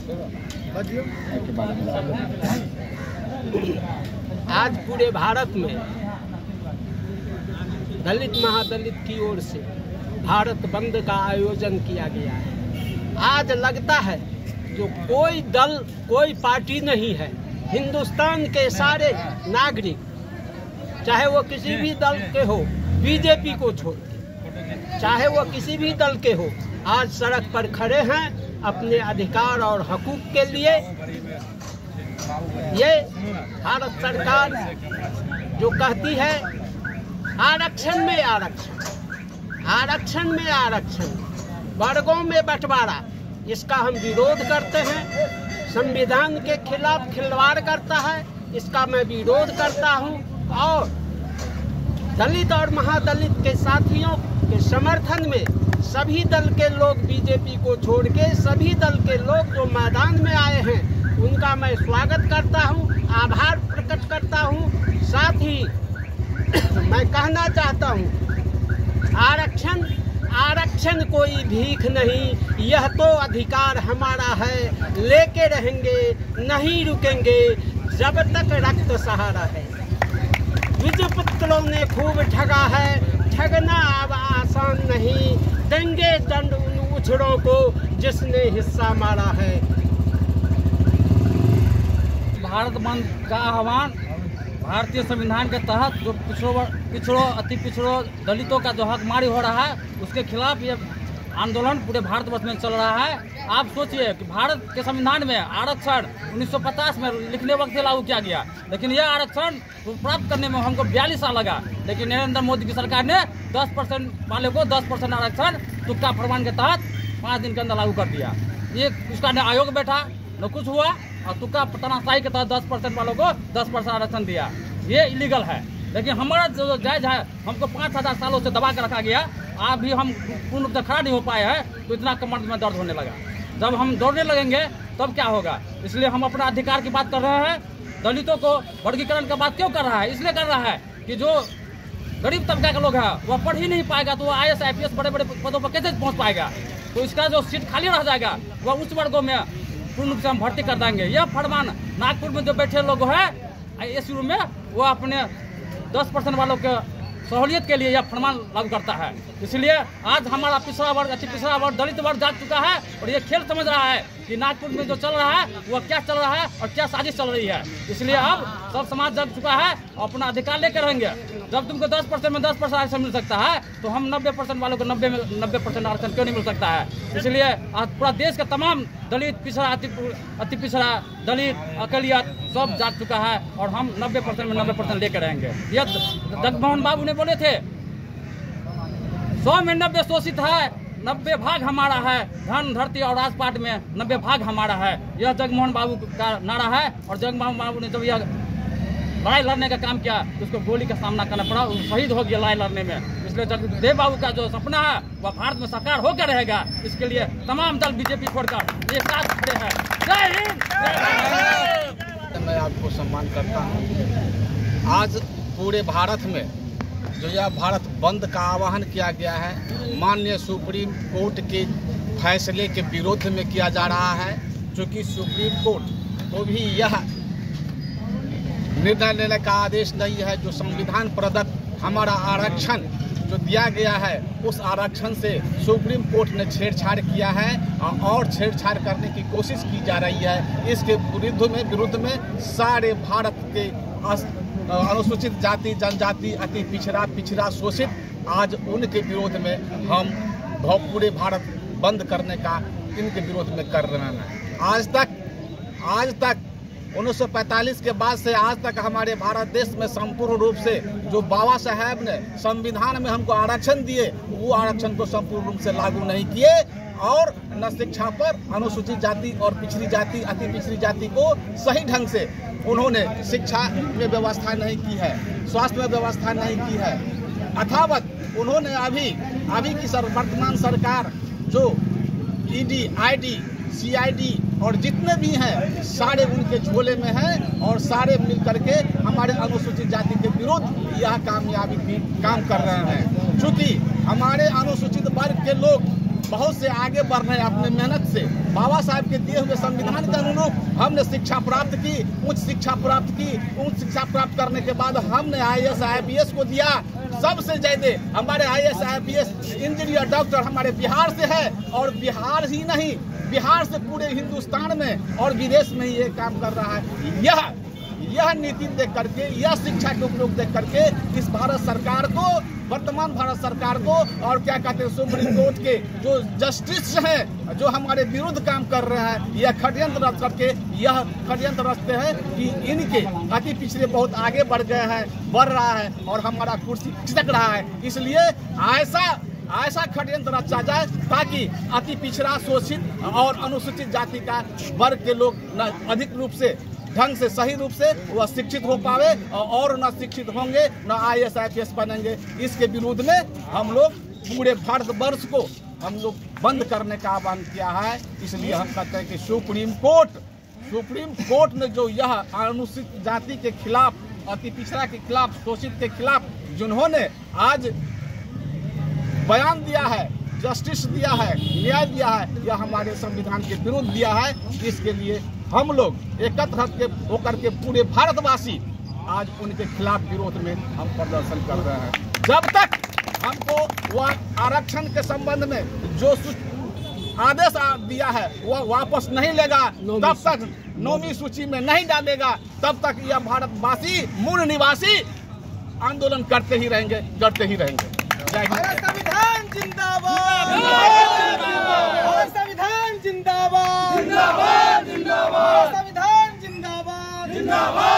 आज पूरे भारत में दलित महादलित की ओर से भारत बंद का आयोजन किया गया है। आज लगता है जो कोई दल कोई पार्टी नहीं है, हिंदुस्तान के सारे नागरिक चाहे वो किसी भी दल के हो, बीजेपी को छोड़ के चाहे वो किसी भी दल के हो, आज सड़क पर खड़े हैं अपने अधिकार और हकूक के लिए। ये भारत सरकार जो कहती है आरक्षण में आरक्षण, आरक्षण में आरक्षण, वर्गों में बंटवारा, इसका हम विरोध करते हैं। संविधान के खिलाफ खिलवाड़ करता है, इसका मैं विरोध करता हूं। और दलित और महादलित के साथियों के समर्थन में सभी दल के लोग, बीजेपी को छोड़ के सभी दल के लोग जो मैदान में आए हैं, उनका मैं स्वागत करता हूं, आभार प्रकट करता हूं। साथ ही मैं कहना चाहता हूं, आरक्षण आरक्षण कोई भीख नहीं, यह तो अधिकार हमारा है, लेके रहेंगे, नहीं रुकेंगे जब तक रक्त सहारा है। विजपुत्रों ने खूब ठगा है, ठगना अब आसान नहीं, देंगे दंड उन उछड़ों को जिसने हिस्सा मारा है। भारत बंद का आह्वान भारतीय संविधान के तहत जो पिछड़ों अति पिछड़ों दलितों का जो हकमारी हो रहा है, उसके खिलाफ ये आंदोलन पूरे भारतवर्ष में चल रहा है। आप सोचिए कि भारत के संविधान में आरक्षण 1950 में लिखने वक्त लागू किया गया, लेकिन यह आरक्षण प्राप्त करने में हमको 42 साल लगा। लेकिन नरेंद्र मोदी की सरकार ने 10% वाले को 10% आरक्षण तुक्का प्रमाण के तहत 5 दिन के अंदर लागू कर दिया। ये उसका न आयोग बैठा न कुछ हुआ, और तुक्का तनाशाही के तहत 10% वालों को 10% आरक्षण दिया। ये इलीगल है। लेकिन हमारा जो जायज है, हमको 5000 सालों से दबा के रखा गया, आज भी हम पूर्ण रूप से खड़ा नहीं हो पाए हैं, तो इतना कमर में दर्द होने लगा। जब हम दौड़ने लगेंगे तब क्या होगा? इसलिए हम अपना अधिकार की बात कर रहे हैं। दलितों को वर्गीकरण का बात क्यों कर रहा है? इसलिए कर रहा है कि जो गरीब तबका का लोग है वह पढ़ ही नहीं पाएगा, तो वह IAS IPS बड़े बड़े पदों पर कैसे पहुँच पाएगा? तो इसका जो सीट खाली रह जाएगा वह उच्च वर्गों में पूर्ण रूप से हम भर्ती कर देंगे। यह फरमान नागपुर में जो बैठे लोग हैं ISU में, वो अपने 10% वालों के सहूलियत के लिए यह फरमान लागू करता है। इसलिए आज हमारा पिछड़ा वर्ग, अति पिछड़ा वर्ग, दलित वर्ग जाग चुका है और ये खेल समझ रहा है कि नागपुर में जो चल रहा है वह क्या चल रहा है और क्या साजिश चल रही है। इसलिए अब सब समाज जग चुका है, अपना अधिकार लेकर रहेंगे। जब तुमको 10% में 10% आरक्षण मिल सकता है, तो हम 90% वालों को 90% आरक्षण क्यों नहीं मिल सकता है? इसलिए आज पूरा देश का तमाम दलित, पिछड़ा, अति पिछड़ा, दलित, अकलियत सब जाग चुका है और हम 90% में 90% लेकर रहेंगे। यह जगमोहन बाबू ने बोले थे, 100 में 90 शोषित है, 90 भाग हमारा है, धन धरती और राजपाट में 90 भाग हमारा है। यह जगमोहन बाबू का नारा है। और जगमोहन बाबू ने जब यह लड़ाई लड़ने का काम किया तो उसको गोली का सामना करना पड़ा, वो शहीद हो गया लड़ाई लड़ने में। इसलिए जगदेव बाबू का जो सपना है वह भारत में साकार होकर रहेगा। इसके लिए तमाम दल बीजेपी छोड़कर एक साथ खड़े हैं। जय हिंद। मैं आपको सम्मान करता हूँ। आज पूरे भारत में जो यह भारत बंद का आह्वान किया गया है, माननीय सुप्रीम कोर्ट के फैसले के विरोध में किया जा रहा है। चूँकि सुप्रीम कोर्ट को भी यह निर्णय लेने का आदेश नहीं है, जो संविधान प्रदत्त हमारा आरक्षण जो दिया गया है, उस आरक्षण से सुप्रीम कोर्ट ने छेड़छाड़ किया है और छेड़छाड़ करने की कोशिश की जा रही है। इसके विरुद्ध में सारे भारत के अनुसूचित जाति, जनजाति, अति पिछड़ा, शोषित, आज उनके विरोध में हम पूरे भारत बंद करने का इनके विरोध में कर रहे हैं। आज तक 1945 के बाद से आज तक हमारे भारत देश में संपूर्ण रूप से जो बाबा साहेब ने संविधान में हमको आरक्षण दिए, वो आरक्षण को संपूर्ण रूप से लागू नहीं किए और न शिक्षा पर अनुसूचित जाति और पिछड़ी जाति, अति पिछड़ी जाति को सही ढंग से उन्होंने शिक्षा में व्यवस्था नहीं की है, स्वास्थ्य में व्यवस्था नहीं की है। अथावत उन्होंने अभी की वर्तमान सरकार जो ED, ID, CID और जितने भी हैं सारे उनके झोले में हैं और सारे मिल करके हमारे अनुसूचित जाति के विरुद्ध यह काम कर रहे हैं। चूँकि हमारे अनुसूचित वर्ग के लोग बहुत से आगे बढ़ रहे हैं अपने मेहनत से। बाबा साहब के दिए हुए संविधान के अनुरूप हमने शिक्षा प्राप्त की, उच्च शिक्षा प्राप्त की। उच्च शिक्षा प्राप्त करने के बाद हमने IAS IPS को दिया। सबसे ज्यादा हमारे IAS IPS इंजीनियर डॉक्टर हमारे बिहार से है, और बिहार ही नहीं, बिहार से पूरे हिंदुस्तान में और विदेश में ये काम कर रहा है। यह नीति देख करके, यह शिक्षा के उपयोग देख करके इस भारत सरकार को, वर्तमान भारत सरकार को, और क्या कहते हैं सुप्रीम कोर्ट के जो जस्टिस हैं जो हमारे विरुद्ध काम कर रहे हैं, यह षड्यंत्र रच करके यह षड्यंत्र रचते हैं कि इनके अति पिछड़े बहुत आगे बढ़ गए हैं, बढ़ रहा है और हमारा कुर्सी खिसक रहा है। इसलिए ऐसा षड्यंत्र रचा जाए ताकि अति पिछड़ा, शोषित और अनुसूचित जाति का वर्ग के लोग अधिक रूप से, ढंग से, सही रूप से वह शिक्षित हो पावे, और न शिक्षित होंगे न IAS IPS बनेंगे। इसके विरोध में हम लोग पूरे भारतवर्ष को हम लोग बंद करने का आह्वान किया है। इसलिए हम कहते हैं कि सुप्रीम कोर्ट ने जो यह अनुसूचित जाति के खिलाफ, अति पिछड़ा के खिलाफ, शोषित के खिलाफ जिन्होंने आज बयान दिया है, जस्टिस दिया है, न्याय दिया है, यह हमारे संविधान के विरुद्ध दिया है। इसके लिए हम लोग एकत्र होकर के पूरे भारतवासी आज उनके खिलाफ विरोध में हम प्रदर्शन कर रहे हैं। जब तक हमको वह आरक्षण के संबंध में जो आदेश दिया है वह वापस नहीं लेगा, तब तक 9वीं सूची में नहीं डालेगा, तब तक यह भारतवासी, मूल निवासी आंदोलन करते ही रहेंगे। संविधान जिंदाबाद, संविधान जिंदाबाद, संविधान जिंदाबाद।